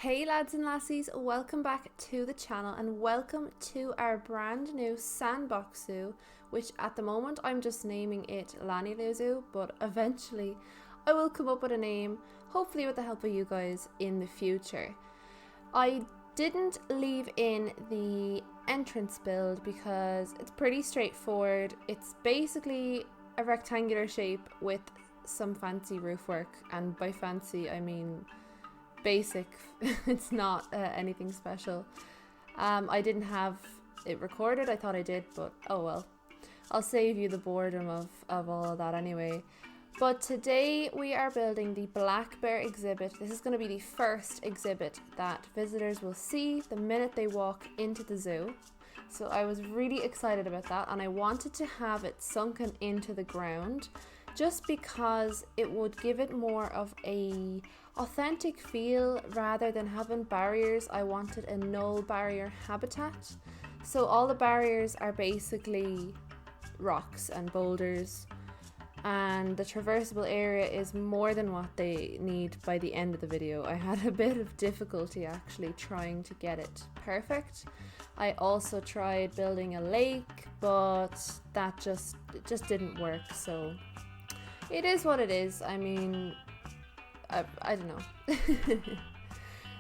Hey lads and lassies, welcome back to the channel and welcome to our brand new Sandbox zoo, which at the moment I'm just naming it Lanilou Zoo, but eventually I will come up with a name, hopefully with the help of you guys in the future. I didn't leave in the entrance build because it's pretty straightforward. It's basically a rectangular shape with some fancy roof work, and by fancy I mean basic. It's not anything special. I didn't have it recorded. I thought I did, but oh well. I'll save you the boredom of all of that anyway. But today we are building the black bear exhibit. This is going to be the first exhibit that visitors will see the minute they walk into the zoo. So I was really excited about that, and I wanted to have it sunken into the ground just because it would give it more of a authentic feel rather than having barriers. I wanted a null barrier habitat. So all the barriers are basically rocks and boulders, and the traversable area is more than what they need by the end of the video. I had a bit of difficulty actually trying to get it perfect. I also tried building a lake, but that just didn't work, so it is what it is. I mean, I don't know.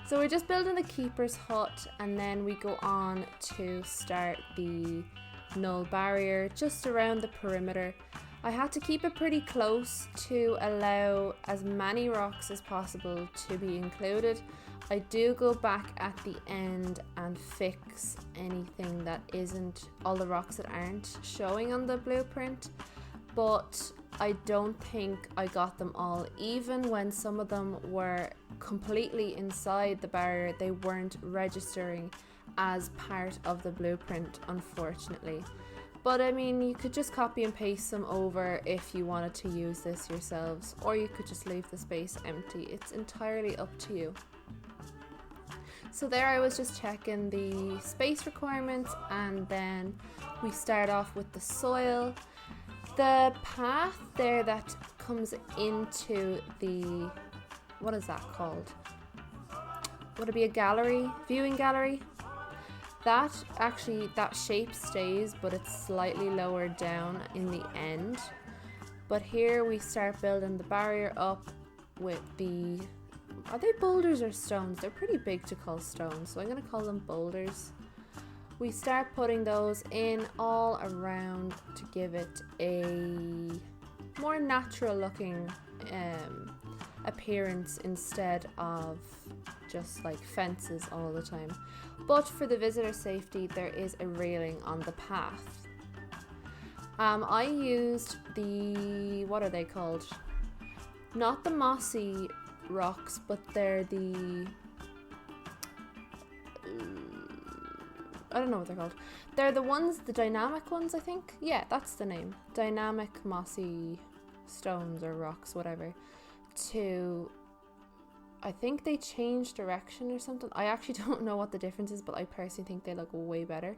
So we're just building the keeper's hut, and then we go on to start the null barrier just around the perimeter. I had to keep it pretty close to allow as many rocks as possible to be included. I do go back at the end and fix anything that isn't, all the rocks that aren't showing on the blueprint, but I don't think I got them all. Even when some of them were completely inside the barrier, they weren't registering as part of the blueprint, unfortunately. But I mean, you could just copy and paste them over if you wanted to use this yourselves, or you could just leave the space empty. It's entirely up to you. So there I was just checking the space requirements, and then we start off with the soil. The path there that comes into the, what is that called? Would it be a gallery? Viewing gallery? That shape stays, but it's slightly lower down in the end. But here we start building the barrier up with the, are they boulders or stones? They're pretty big to call stones, so I'm going to call them boulders. We start putting those in all around to give it a more natural looking appearance instead of just like fences all the time. But for the visitor safety, there is a railing on the path. I used the, what are they called? Not the mossy rocks, but they're the, I don't know what they're called. They're the ones, the dynamic ones, I think. Yeah, that's the name. Dynamic mossy stones or rocks, whatever. I think they changed direction or something. I actually don't know what the difference is, but I personally think they look way better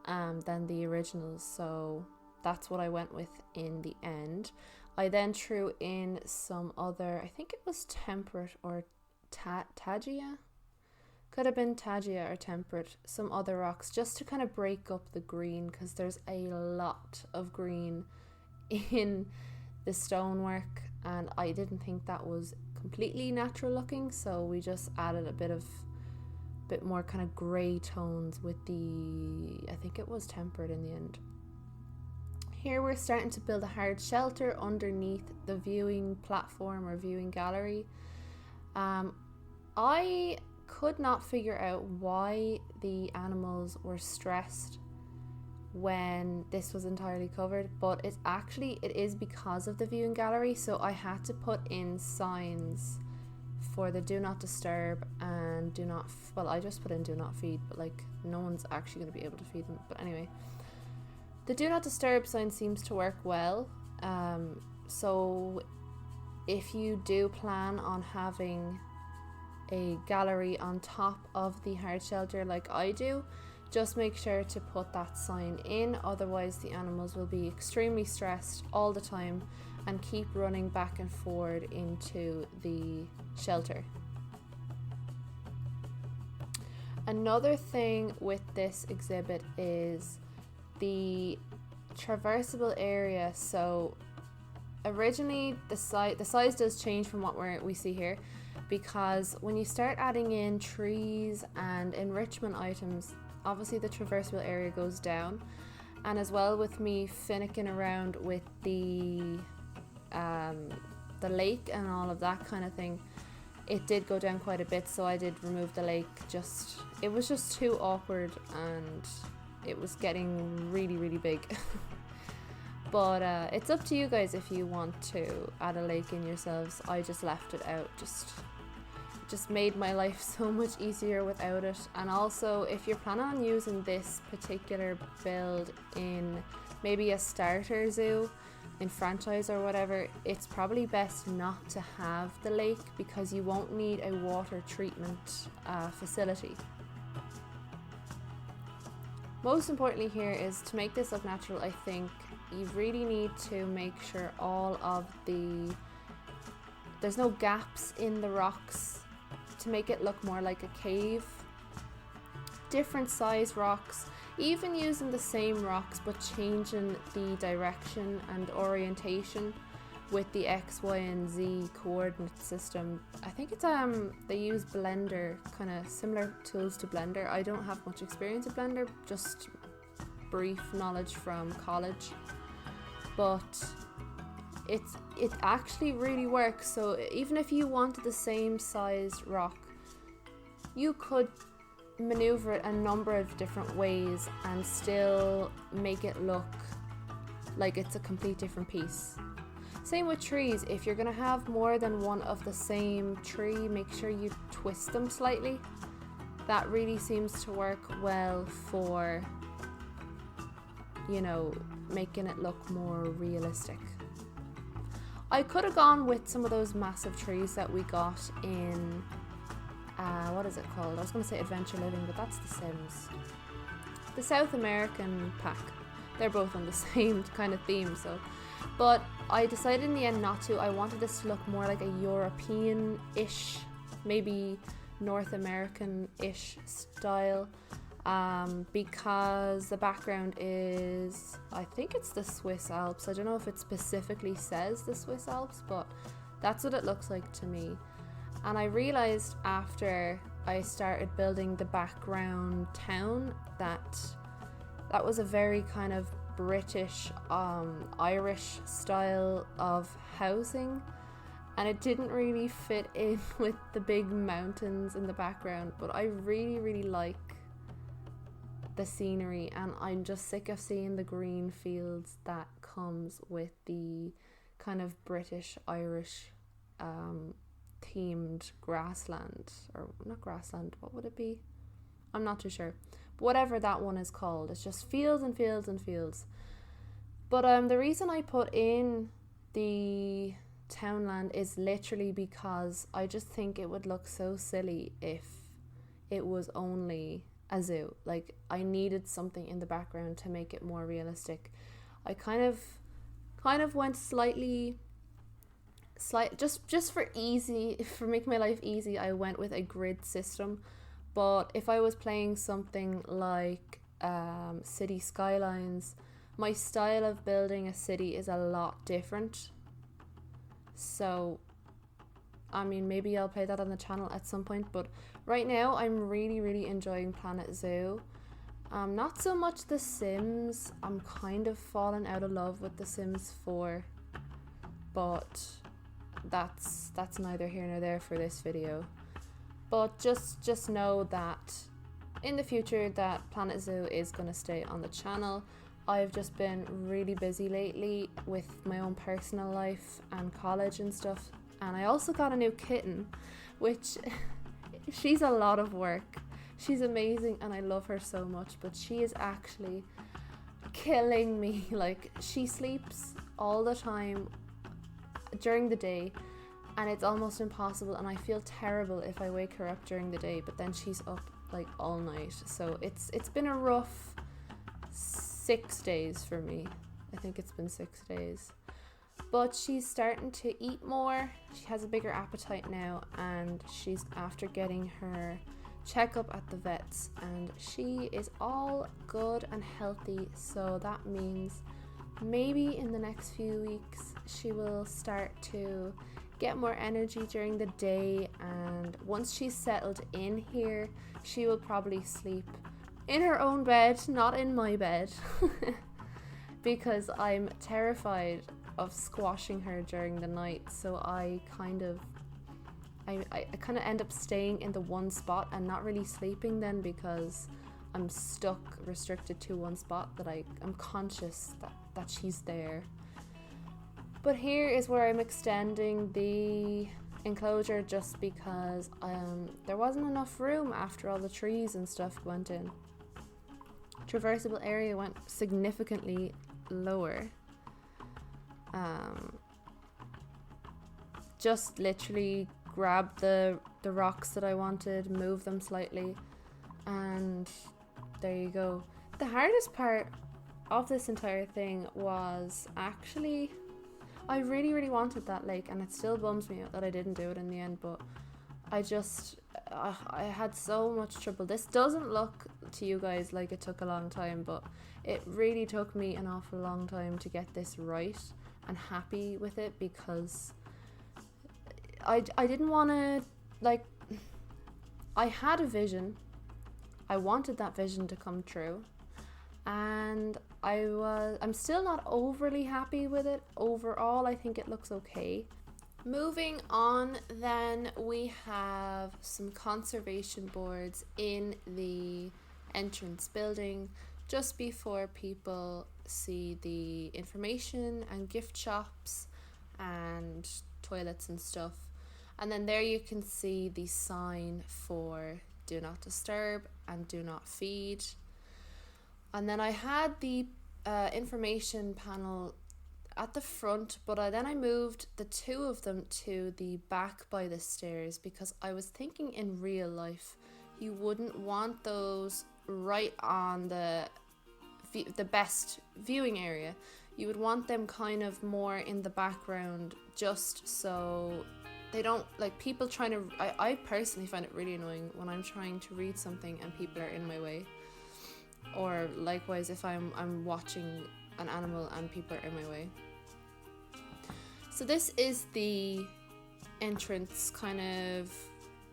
than the originals. So that's what I went with in the end. I then threw in some other, I think it was temperate or Tagia. Could have been Tagia or temperate, some other rocks, just to kind of break up the green, because there's a lot of green in the stonework, and I didn't think that was completely natural looking, so we just added a bit more kind of grey tones with the, I think it was temperate in the end. Here we're starting to build a hard shelter underneath the viewing platform or viewing gallery. I could not figure out why the animals were stressed when this was entirely covered, but it is because of the viewing gallery. So I had to put in signs for the do not disturb and do not, well, I just put in do not feed, but like no one's actually going to be able to feed them. But anyway, the do not disturb sign seems to work well. So if you do plan on having a gallery on top of the hard shelter like I do, just make sure to put that sign in, otherwise the animals will be extremely stressed all the time and keep running back and forward into the shelter. Another thing with this exhibit is the traversable area. So originally the size does change from what we see here, because when you start adding in trees and enrichment items, obviously the traversable area goes down. And as well, with me finicking around with the lake and all of that kind of thing, it did go down quite a bit, so I did remove the lake. It was just too awkward and it was getting really big. But it's up to you guys if you want to add a lake in yourselves. I just left it out, just made my life so much easier without it. And also, if you're planning on using this particular build in maybe a starter zoo in franchise or whatever, it's probably best not to have the lake, because you won't need a water treatment facility. Most importantly here is to make this look natural. I think you really need to make sure there's no gaps in the rocks to make it look more like a cave. Different size rocks, even using the same rocks but changing the direction and orientation with the X, Y and Z coordinate system. I think it's they use Blender, kind of similar tools to Blender. I don't have much experience with Blender, just brief knowledge from college, but it actually really works. So even if you wanted the same size rock, you could maneuver it a number of different ways and still make it look like it's a complete different piece. Same with trees. If you're going to have more than one of the same tree, make sure you twist them slightly. That really seems to work well for, you know, making it look more realistic. I could have gone with some of those massive trees that we got in what is it called? I was going to say Adventure Living, but that's The Sims. The South American pack. They're both on the same kind of theme, so. But I decided in the end not to. I wanted this to look more like a European-ish, maybe North American-ish style, because the background is, I think it's the Swiss Alps. I don't know if it specifically says the Swiss Alps, but that's what it looks like to me. And I realized after I started building the background town that was a very kind of British, Irish style of housing, and it didn't really fit in with the big mountains in the background. But I really like the scenery, and I'm just sick of seeing the green fields that comes with the kind of British Irish themed grassland, or not grassland, what would it be? I'm not too sure, but whatever that one is called, it's just fields and fields and fields. But the reason I put in the townland is literally because I just think it would look so silly if it was only a zoo. Like, I needed something in the background to make it more realistic. I kind of went just for making my life easy, I went with a grid system. But if I was playing something like City Skylines, my style of building a city is a lot different. So I mean, maybe I'll play that on the channel at some point, but right now I'm really enjoying Planet Zoo. Not so much The Sims. I'm kind of falling out of love with The Sims 4, but that's neither here nor there for this video. But just know that in the future that Planet Zoo is going to stay on the channel. I've just been really busy lately with my own personal life and college and stuff, and I also got a new kitten, which she's a lot of work. She's amazing and I love her so much, but she is actually killing me. Like, she sleeps all the time during the day and it's almost impossible, and I feel terrible if I wake her up during the day, but then she's up like all night. So it's been a rough 6 days for me. I think it's been 6 days. But she's starting to eat more. She has a bigger appetite now, and she's after getting her checkup at the vet's, and she is all good and healthy, so that means maybe in the next few weeks she will start to get more energy during the day, and once she's settled in here, she will probably sleep in her own bed, not in my bed, because I'm terrified of squashing her during the night. So I kind of end up staying in the one spot and not really sleeping then, because I'm stuck, restricted to one spot that I'm conscious that she's there. But here is where I'm extending the enclosure, just because there wasn't enough room after all the trees and stuff went in. Traversable area went significantly lower. Just literally grab the rocks that I wanted, move them slightly, and there you go. The hardest part of this entire thing was actually, I really wanted that lake, and it still bums me out that I didn't do it in the end, but I had so much trouble. This doesn't look to you guys like it took a long time, but it really took me an awful long time to get this right and happy with it, because I didn't want to, like, I had a vision. I wanted that vision to come true, and I'm still not overly happy with it. Overall, I think it looks okay. Moving on, then we have some conservation boards in the entrance building just before people see the information and gift shops and toilets and stuff. And then there you can see the sign for do not disturb and do not feed. And then I had the information panel at the front, but then I moved the two of them to the back by the stairs, because I was thinking in real life you wouldn't want those right on the best viewing area. You would want them kind of more in the background, just so they don't, like, people trying to, I personally find it really annoying when I'm trying to read something and people are in my way, or likewise if I'm watching an animal and people are in my way. So this is the entrance kind of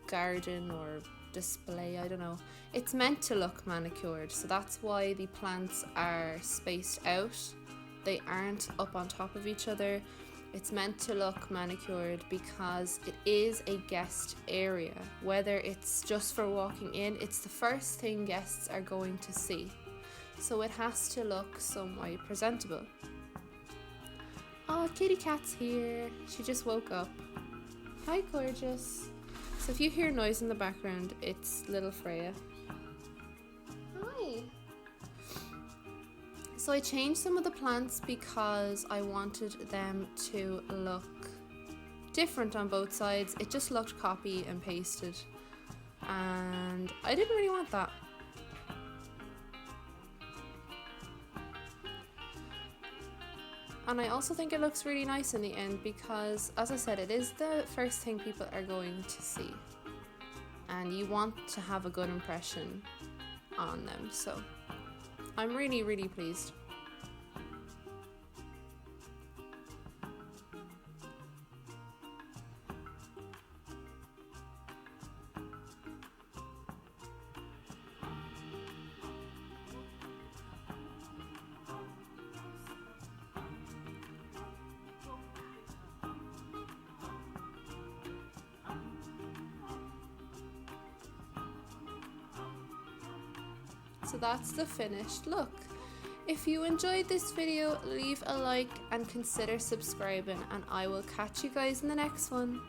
garden or display, I don't know. It's meant to look manicured, so that's why the plants are spaced out. They aren't up on top of each other. It's meant to look manicured because it is a guest area. Whether it's just for walking in, it's the first thing guests are going to see. So it has to look somewhat presentable. Oh, kitty cat's here. She just woke up. Hi, gorgeous. So if you hear noise in the background, it's little Freya. Hi. So I changed some of the plants because I wanted them to look different on both sides. It just looked copy and pasted, and I didn't really want that. And I also think it looks really nice in the end because, as I said, it is the first thing people are going to see, and you want to have a good impression on them. So I'm really pleased. So that's the finished look. If you enjoyed this video, leave a like and consider subscribing, and I will catch you guys in the next one.